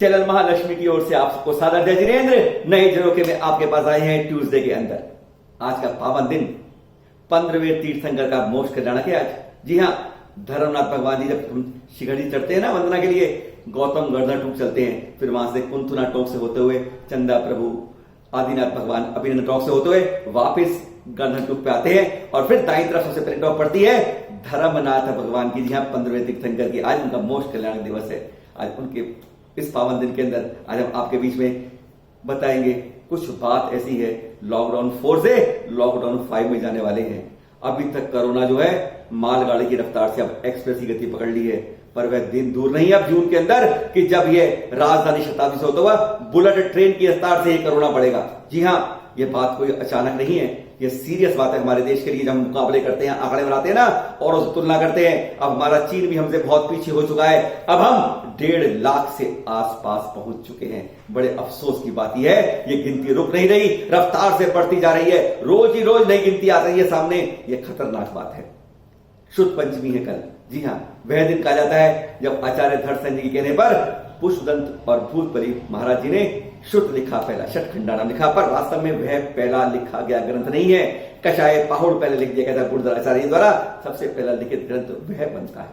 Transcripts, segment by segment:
Channel Mahalakshmi की ओर से आप सबको सादर जय जिनेंद्र। नए झरोखे में आपके पास आए हैं ट्यूसडे के अंदर। आज का पावन दिन 15वें तीर्थंकर का मोक्ष कल्याण के आज। जी हाँ, धर्मनाथ भगवान जी जब शिखड़ी चढ़ते हैं ना वंदना के लिए, गौतम गर्दन टूक चलते हैं, फिर वहां से कुंथुना टोक से होते हुए चंदा प्रभु आदिनाथ भगवान अभिनंदन टोक से होते हुए वापिस गर्दन टूक पे आते हैं और फिर दाई तरफ सबसे पहले टोक पड़ती है धर्मनाथ भगवान की। जी हाँ, 15वें तीर्थंकर की आज उनका मोक्ष कल्याण दिवस है। आज उनके इस पावन दिन के अंदर आज हम आपके बीच में बताएंगे कुछ बात ऐसी है। लॉकडाउन 4 से लॉकडाउन 5 में जाने वाले हैं। अभी तक कोरोना जो है मालगाड़ी की रफ्तार से अब एक्सप्रेस की गति पकड़ ली है, पर वह दिन दूर नहीं है अब जून के अंदर कि जब ये राजधानी शताब्दी से होता हुआ बुलेट ट्रेन की रफ्तार से ही कोरोना बढ़ेगा। जी हाँ, ये बात कोई अचानक नहीं है, ये सीरियस बात है हमारे देश के लिए। जब हम मुकाबले करते हैं, आंकड़े बनाते हैं ना और उससे तुलना करते हैं, अब हमारा चीन भी हमसे बहुत पीछे हो चुका है। अब हम 1.5 लाख से आसपास पहुंच चुके हैं। बड़े अफसोस की बात यह है, ये गिनती रुक नहीं रही, रफ्तार से बढ़ती जा रही है। रोज ही रोज नई गिनती आ रही है सामने। ये खतरनाक बात है। शुद्ध पंचमी है कल। जी हाँ, वह दिन कहा जाता है जब आचार्य धर्मसेन जी के कहने पर पुष्पदंत और भूतबली महाराज जी ने शुद्ध लिखा पहला षटखंडा नाम लिखा, पर वास्तव में वह पहला लिखा गया ग्रंथ नहीं है। कषाय पाहुड़ पहले लिख दिया गया था गुरुद्वाराचार्य द्वारा। सबसे पहला लिखित ग्रंथ वह बनता है।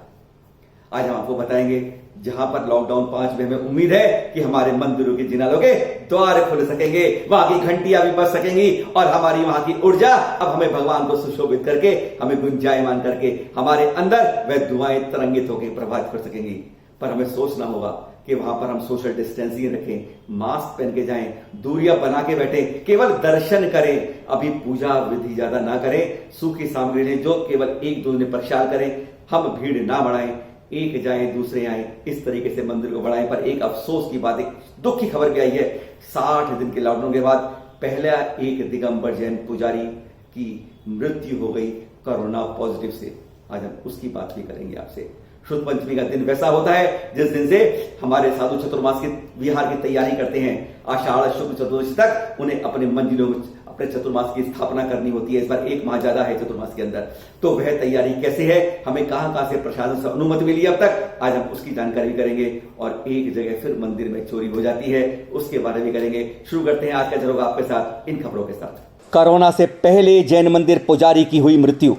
आज हम आपको बताएंगे जहां पर लॉकडाउन 5 में हमें उम्मीद है कि हमारे मंदिरों के जिनालों के द्वार खुल सकेंगे, वहां की घंटियां भी बज सकेंगी और हमारी वहां की ऊर्जा अब हमें भगवान को सुशोभित करके, हमें गुंजायमान करके हमारे अंदर वह दुआएं तरंगित होकर प्रभावित कर सकेंगी। पर हमें सोचना होगा कि वहां पर हम सोशल डिस्टेंसिंग रखें, मास्क पहन के जाएं, दूरियां बना के बैठें, केवल दर्शन करें। अभी पूजा विधि ज्यादा ना करें, सूखी सामग्री लें, जो केवल एक दूसरे प्रसाद करें। हम भीड़ ना बढ़ाएं, एक जाएं दूसरे आए, इस तरीके से मंदिर को बढ़ाएं। पर एक अफसोस की बात, एक दुख की खबर भी आई है। 60 दिन के लॉकडाउन के बाद पहला एक दिगंबर जैन पुजारी की मृत्यु हो गई कोरोना पॉजिटिव से। आज हम उसकी बात भी करेंगे आपसे। शुद्ध पंचमी का दिन वैसा होता है जिस दिन से हमारे साधु चतुर्मास की विहार की तैयारी करते हैं। आषाढ़ शुक्ल चतुर्दशी तक उन्हें अपने मंजिलों में अपने चतुर्मास की स्थापना करनी होती है। इस बार 1 माह ज्यादा है चतुर्मास के अंदर, तो वह तैयारी कैसे है, हमें कहां से प्रशासन से अनुमति मिली अब तक, आज हम उसकी जानकारी भी करेंगे। और एक जगह फिर मंदिर में चोरी हो जाती है, उसके बारे में करेंगे। शुरू करते हैं आज का झरोखा आपके साथ इन खबरों के साथ। कोरोना से पहले जैन मंदिर पुजारी की हुई मृत्यु।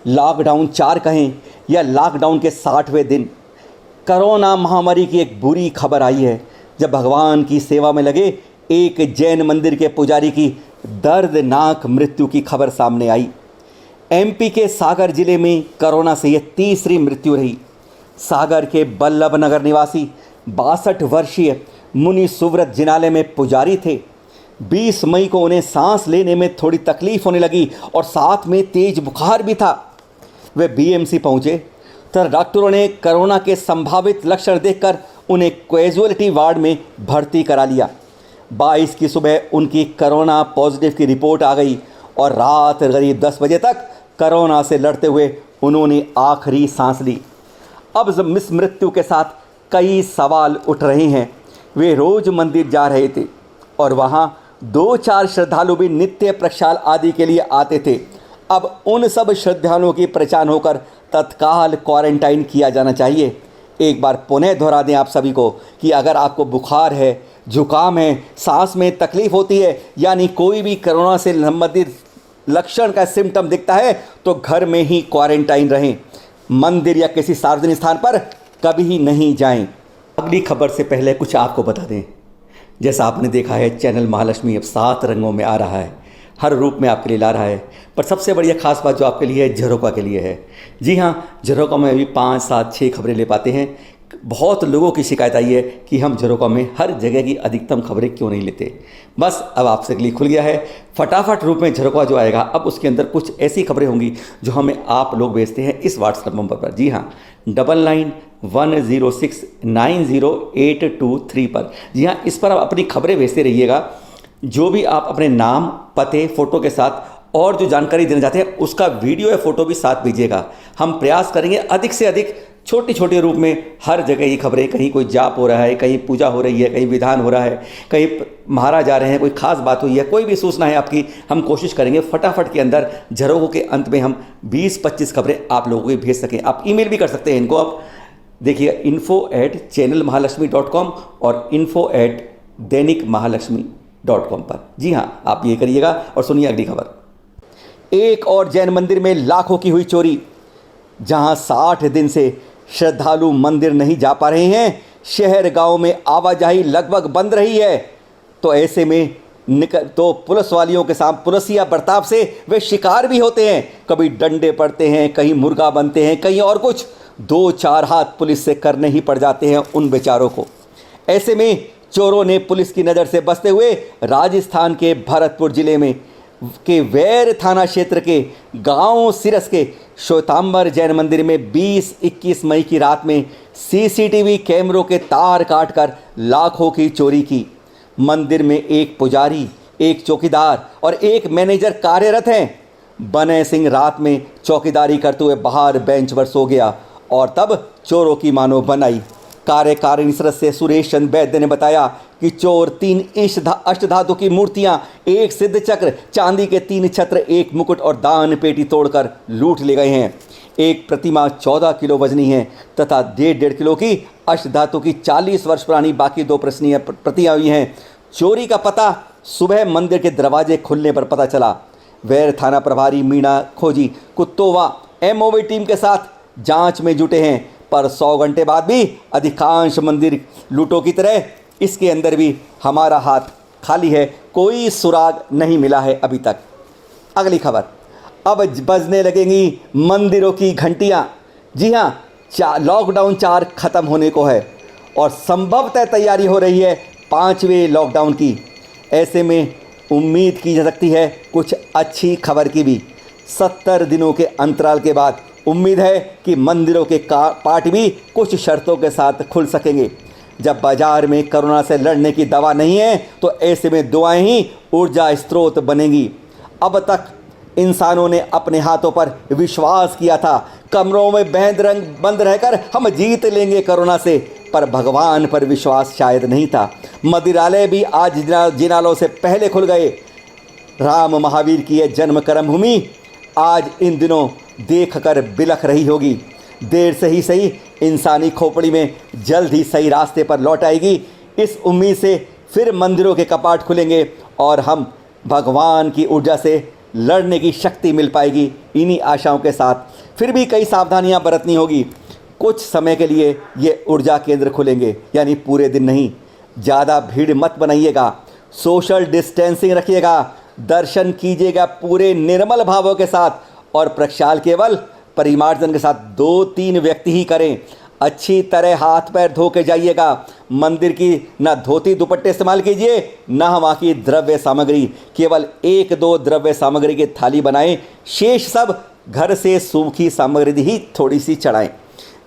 लॉकडाउन 4 कहें या लॉकडाउन के 60वें दिन, कोरोना महामारी की एक बुरी खबर आई है जब भगवान की सेवा में लगे एक जैन मंदिर के पुजारी की दर्दनाक मृत्यु की खबर सामने आई। एमपी के सागर जिले में कोरोना से यह तीसरी मृत्यु रही। सागर के बल्लभ नगर निवासी 62 वर्षीय मुनि सुव्रत जिनालय में पुजारी थे। 20 मई को उन्हें सांस लेने में थोड़ी तकलीफ होने लगी और साथ में तेज बुखार भी था। वे बीएमसी पहुंचे तो डॉक्टरों ने कोरोना के संभावित लक्षण देखकर उन्हें कैजुअलिटी वार्ड में भर्ती करा लिया। 22 की सुबह उनकी कोरोना पॉजिटिव की रिपोर्ट आ गई और रात करीब 10 बजे तक कोरोना से लड़ते हुए उन्होंने आखिरी सांस ली। अब इस मृत्यु के साथ कई सवाल उठ रहे हैं। वे रोज मंदिर जा रहे थे और वहाँ 2-4 श्रद्धालु भी नित्य प्रक्षाल आदि के लिए आते थे। अब उन सब श्रद्धालुओं की पहचान होकर तत्काल क्वारंटाइन किया जाना चाहिए। एक बार पुनः दोहरा दें आप सभी को कि अगर आपको बुखार है, जुकाम है, सांस में तकलीफ होती है, यानी कोई भी कोरोना से संबंधित लक्षण का सिम्टम दिखता है तो घर में ही क्वारंटाइन रहें। मंदिर या किसी सार्वजनिक स्थान पर कभी नहीं जाएं। अगली खबर से पहले कुछ आपको बता दें, जैसा आपने देखा है चैनल महालक्ष्मी अब 7 रंगों में आ रहा है, हर रूप में आपके लिए ला रहा है। पर सबसे बढ़िया खास बात जो आपके लिए है, झरोखा के लिए है। जी हाँ, झरोखा में अभी 5, 7, 6 खबरें ले पाते हैं। बहुत लोगों की शिकायत आई है कि हम झरोखा में हर जगह की अधिकतम खबरें क्यों नहीं लेते। बस अब आपसे लिए खुल गया है। फटाफट रूप में झरोखा जो आएगा, अब उसके अंदर कुछ ऐसी खबरें होंगी जो हमें आप लोग भेजते हैं इस व्हाट्सएप नंबर पर। जी हाँ, 9910690823 पर। जी हाँ, इस पर आप अपनी खबरें भेजते रहिएगा। जो भी आप अपने नाम, पते, फ़ोटो के साथ और जो जानकारी देना चाहते हैं उसका वीडियो या फ़ोटो भी साथ भेजिएगा। हम प्रयास करेंगे अधिक से अधिक छोटे छोटे रूप में हर जगह की खबरें, कहीं कोई जाप हो रहा है, कहीं पूजा हो रही है, कहीं विधान हो रहा है, कहीं महाराज आ रहे हैं, कोई खास बात हुई है, कोई भी सूचना है आपकी, हम कोशिश करेंगे फटाफट के अंदर झरोखों के अंत में हम 20-25 खबरें आप लोगों को भेज सकें। आप ईमेल भी कर सकते हैं इनको। आप देखिएगा info@channelmahalakshmi.com और info@दैनिकमहालक्ष्मी.com पर। जी हाँ, आप ये करिएगा। और सुनिए अगली खबर। एक और जैन मंदिर में लाखों की हुई चोरी। जहां 60 दिन से श्रद्धालु मंदिर नहीं जा पा रहे हैं, शहर गांव में आवाजाही लगभग बंद रही है, तो ऐसे में तो पुलिस वालियों के साथ पुलिसिया बर्ताव से वे शिकार भी होते हैं। कभी डंडे पड़ते हैं, कहीं मुर्गा बनते हैं, कहीं और कुछ। 2-4 हाथ पुलिस से करने ही पड़ जाते हैं उन बेचारों को। ऐसे में चोरों ने पुलिस की नज़र से बचते हुए राजस्थान के भरतपुर जिले में के वैर थाना क्षेत्र के गांव सिरस के श्वेतांबर जैन मंदिर में 20-21 मई की रात में सीसीटीवी कैमरों के तार काटकर लाखों की चोरी की। मंदिर में एक पुजारी, एक चौकीदार और एक मैनेजर कार्यरत हैं। बनय सिंह रात में चौकीदारी करते हुए बाहर बेंच पर सो गया और तब चोरों की मानो बनाई। कार्यकारिणी सदस्य सुरेश चंद्र वैद्य ने बताया कि चोर 3 अष्टधातु की मूर्तियां, एक सिद्ध चक्र, चांदी के 3 छत्र, एक मुकुट और दान पेटी तोड़कर लूट ले गए हैं। एक प्रतिमा 14 किलो वजनी है तथा 1.5 किलो की अष्टधातु की 40 वर्ष पुरानी बाकी 2 प्रतियां हुई हैं। चोरी का पता सुबह मंदिर के दरवाजे खुलने पर पता चला। वैर थाना प्रभारी मीणा खोजी कुत्तोवा एमओवी टीम के साथ जांच में जुटे हैं, पर 100 घंटे बाद भी अधिकांश मंदिर लूटों की तरह इसके अंदर भी हमारा हाथ खाली है, कोई सुराग नहीं मिला है अभी तक। अगली खबर। अब बजने लगेंगी मंदिरों की घंटियां। जी हाँ, लॉकडाउन 4 खत्म होने को है और संभवतः तैयारी हो रही है 5वें लॉकडाउन की। ऐसे में उम्मीद की जा सकती है कुछ अच्छी खबर की भी। 70 दिनों के अंतराल के बाद उम्मीद है कि मंदिरों के पाट भी कुछ शर्तों के साथ खुल सकेंगे। जब बाजार में कोरोना से लड़ने की दवा नहीं है, तो ऐसे में दुआएं ही ऊर्जा स्रोत बनेंगी। अब तक इंसानों ने अपने हाथों पर विश्वास किया था, कमरों में बंद रहकर हम जीत लेंगे कोरोना से, पर भगवान पर विश्वास शायद नहीं था। मंदिरालय भी आज जिनालों से पहले खुल गए। राम महावीर की यह जन्म कर्मभूमि आज इन दिनों देखकर बिलख रही होगी। देर से ही सही, इंसानी खोपड़ी में जल्द ही सही रास्ते पर लौट आएगी। इस उम्मीद से फिर मंदिरों के कपाट खुलेंगे और हम भगवान की ऊर्जा से लड़ने की शक्ति मिल पाएगी। इन्हीं आशाओं के साथ फिर भी कई सावधानियां बरतनी होगी। कुछ समय के लिए ये ऊर्जा केंद्र खुलेंगे, यानी पूरे दिन नहीं। ज़्यादा भीड़ मत बनाइएगा, सोशल डिस्टेंसिंग रखिएगा, दर्शन कीजिएगा पूरे निर्मल भावों के साथ और प्रक्षाल केवल परिमार्जन के साथ 2-3 व्यक्ति ही करें। अच्छी तरह हाथ पैर धो के जाइएगा। मंदिर की ना धोती दुपट्टे इस्तेमाल कीजिए, ना वहाँ की द्रव्य सामग्री। केवल 1-2 द्रव्य सामग्री की थाली बनाएं, शेष सब घर से सूखी सामग्री ही थोड़ी सी चढ़ाएं।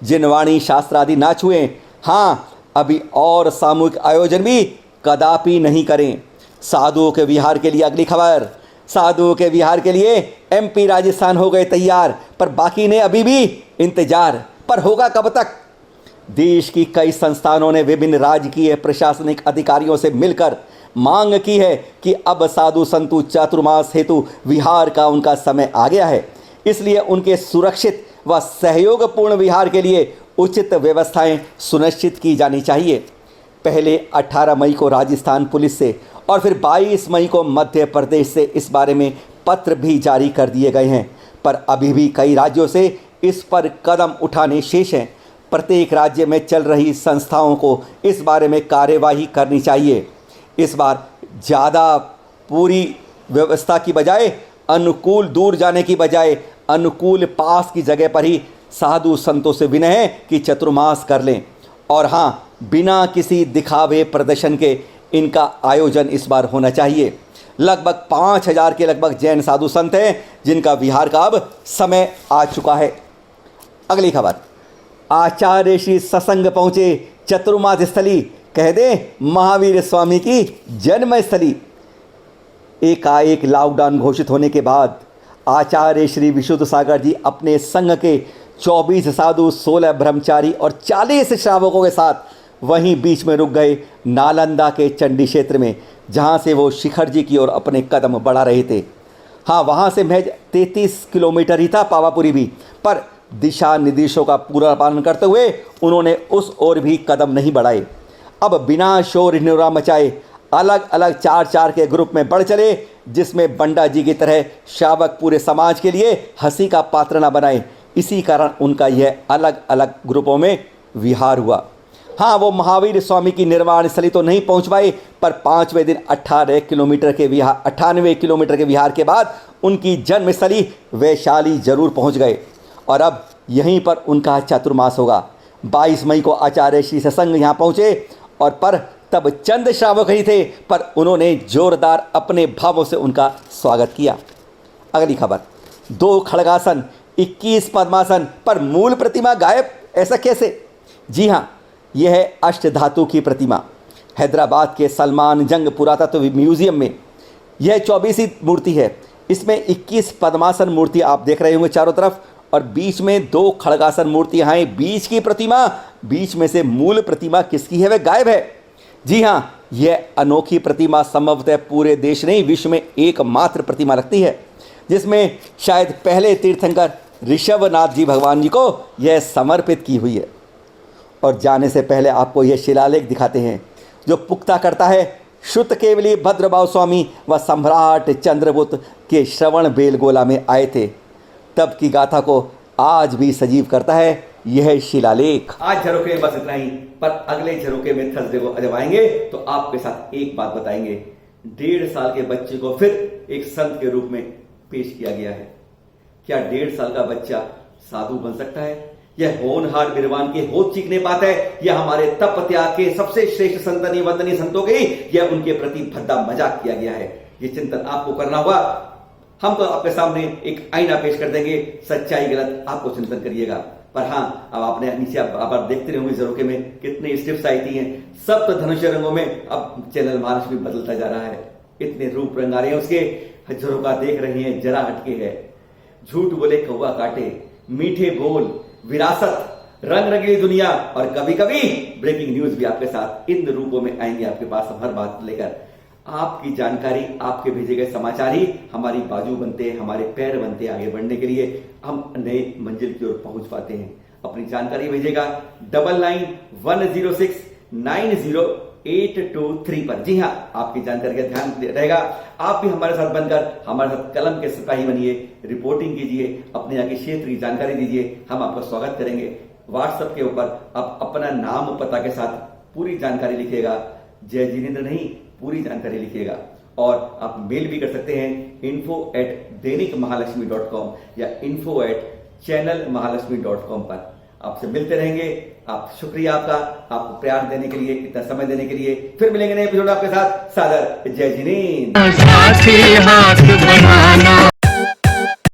जिनवाणी शास्त्र आदि ना छुएं। हाँ, अभी और सामूहिक आयोजन भी कदापि नहीं करें। साधुओं के विहार के लिए अगली खबर। साधुओं के विहार के लिए एमपी राजस्थान हो गए तैयार, पर बाकी ने अभी भी इंतजार। पर होगा कब तक? देश की कई संस्थानों ने विभिन्न राजकीय प्रशासनिक अधिकारियों से मिलकर मांग की है कि अब साधु संतु चातुर्मास हेतु विहार का उनका समय आ गया है। इसलिए उनके सुरक्षित व सहयोगपूर्ण विहार के लिए उचित व्यवस्थाएं सुनिश्चित की जानी चाहिए। पहले 18 मई को राजस्थान पुलिस से और फिर 22 मई को मध्य प्रदेश से इस बारे में पत्र भी जारी कर दिए गए हैं, पर अभी भी कई राज्यों से इस पर कदम उठाने शेष हैं। प्रत्येक राज्य में चल रही संस्थाओं को इस बारे में कार्यवाही करनी चाहिए। इस बार ज़्यादा पूरी व्यवस्था की बजाय अनुकूल दूर जाने की बजाय अनुकूल पास की जगह पर ही साधु संतों से विनय है कि चतुर्मास कर लें। और हाँ, बिना किसी दिखावे प्रदर्शन के इनका आयोजन इस बार होना चाहिए। लगभग 5000 के लगभग जैन साधु संत हैं जिनका विहार का अब समय आ चुका है। अगली खबर। आचार्य श्री सत्संग पहुँचे चतुर्मास स्थली, कह दें महावीर स्वामी की जन्म स्थली। एकाएक लॉकडाउन घोषित होने के बाद आचार्य श्री विशुद्ध सागर जी अपने संघ के 24 साधु, 16 ब्रह्मचारी और 40 श्रावकों के साथ वहीं बीच में रुक गए नालंदा के चंडी क्षेत्र में, जहां से वो शिखर जी की ओर अपने कदम बढ़ा रहे थे। हाँ, वहां से महज 33 किलोमीटर ही था पावापुरी भी, पर दिशा निर्देशों का पूरा पालन करते हुए उन्होंने उस ओर भी कदम नहीं बढ़ाए। अब बिना शोर निरा मचाए अलग अलग चार चार के ग्रुप में बढ़ चले, जिसमें बंडा जी की तरह शावक पूरे समाज के लिए हंसी का पात्र न बनाए। इसी कारण उनका यह अलग अलग ग्रुपों में विहार हुआ। हाँ, वो महावीर स्वामी की निर्वाण स्थली तो नहीं पहुंच पाए, पर 5वें दिन 98 किलोमीटर के विहार के बाद उनकी जन्मस्थली वैशाली जरूर पहुंच गए और अब यहीं पर उनका चातुर्मास होगा। 22 मई को आचार्य श्री सत्संग यहाँ पहुँचे और पर तब चंद श्रावक ही थे, पर उन्होंने जोरदार अपने भावों से उनका स्वागत किया। अगली खबर, 2 खड़गासन 21 पद्मासन पर मूल प्रतिमा गायब, ऐसा कैसे? जी हाँ, यह है अष्टधातु की प्रतिमा। हैदराबाद के सलमान जंग पुरातत्व म्यूजियम में यह 24वीं मूर्ति है। इसमें 21 पद्मासन मूर्ति आप देख रहे होंगे चारों तरफ, और बीच में 2 खड़गासन मूर्तियां हैं। बीच की प्रतिमा, बीच में से मूल प्रतिमा किसकी है? वह गायब है। जी हाँ, यह अनोखी प्रतिमा संभवतः पूरे देश नहीं, विश्व में एकमात्र प्रतिमा लगती है, जिसमें शायद पहले तीर्थंकर ऋषभनाथ जी भगवान जी को यह समर्पित की हुई है। और जाने से पहले आपको यह शिलालेख दिखाते हैं, जो पुख्ता करता है शुद्ध केवली भद्रभाव स्वामी व सम्राट चंद्रगुप्त के श्रवण बेलगोला में आए थे, तब की गाथा को आज भी सजीव करता है यह शिलालेख। आज झरोखे में बस इतना ही, पर अगले झरोखे में थर्सडे को जब आएंगे तो आपके साथ एक बात बताएंगे। 1.5 साल के बच्चे को फिर एक संत के रूप में पेश किया गया है। क्या 1.5 साल का बच्चा साधु बन सकता है? यह होनहार विद्वान के होठ चीखने पाता है? यह हमारे तप त्याग के सबसे श्रेष्ठ संतनीय वंदनीय संतों के यह उनके प्रति भद्दा मजाक किया गया है? ये चिंतन आपको करना होगा। हम तो आपके सामने एक आईना पेश कर देंगे, सच्चाई गलत आपको चिंतन करिएगा। पर हाँ, अब आपने नीचे आप देखते रहोगे झरोखे में कितने स्टेप्स आई थी हैं। सब तो धनुष रंगों में अब चैनल महालक्ष्मी बदलता जा रहा है। इतने रूप रंग आ रहे हैं उसके। झरोखा देख रहे हैं, जरा हटके है। झूठ बोले कौवा काटे, मीठे बोल, विरासत, रंग रंगीली दुनिया और कभी कभी ब्रेकिंग न्यूज भी आपके साथ इन रूपों में आएंगे आपके पास हर बात लेकर। आपकी जानकारी, आपके भेजे गए समाचार ही हमारी बाजू बनते हैं, हमारे पैर बनते हैं आगे बढ़ने के लिए। हम नए मंजिल की ओर पहुंच पाते हैं। अपनी जानकारी भेजेगा 9910690823 पर। जी हाँ, आपकी जानकारी का ध्यान रहेगा। आप भी हमारे साथ बनकर हमारे साथ कलम के सिपाही बनिए, रिपोर्टिंग कीजिए, अपने यहाँ के क्षेत्र की जानकारी दीजिए। हम आपका स्वागत करेंगे। व्हाट्सएप के ऊपर आप अपना नाम पता के साथ पूरी जानकारी लिखिएगा। जय जिनेंद्र नहीं, पूरी जानकारी लिखिएगा। और आप मेल भी कर सकते हैं info@दैनिकमहालक्ष्मी.com या info@channelmahalakshmi.com पर। आपसे मिलते रहेंगे। आप शुक्रिया आपको प्यार देने के लिए, इतना समय देने के लिए। फिर मिलेंगे नए एपिसोड आपके साथ। सादर जय जिनेंद्र।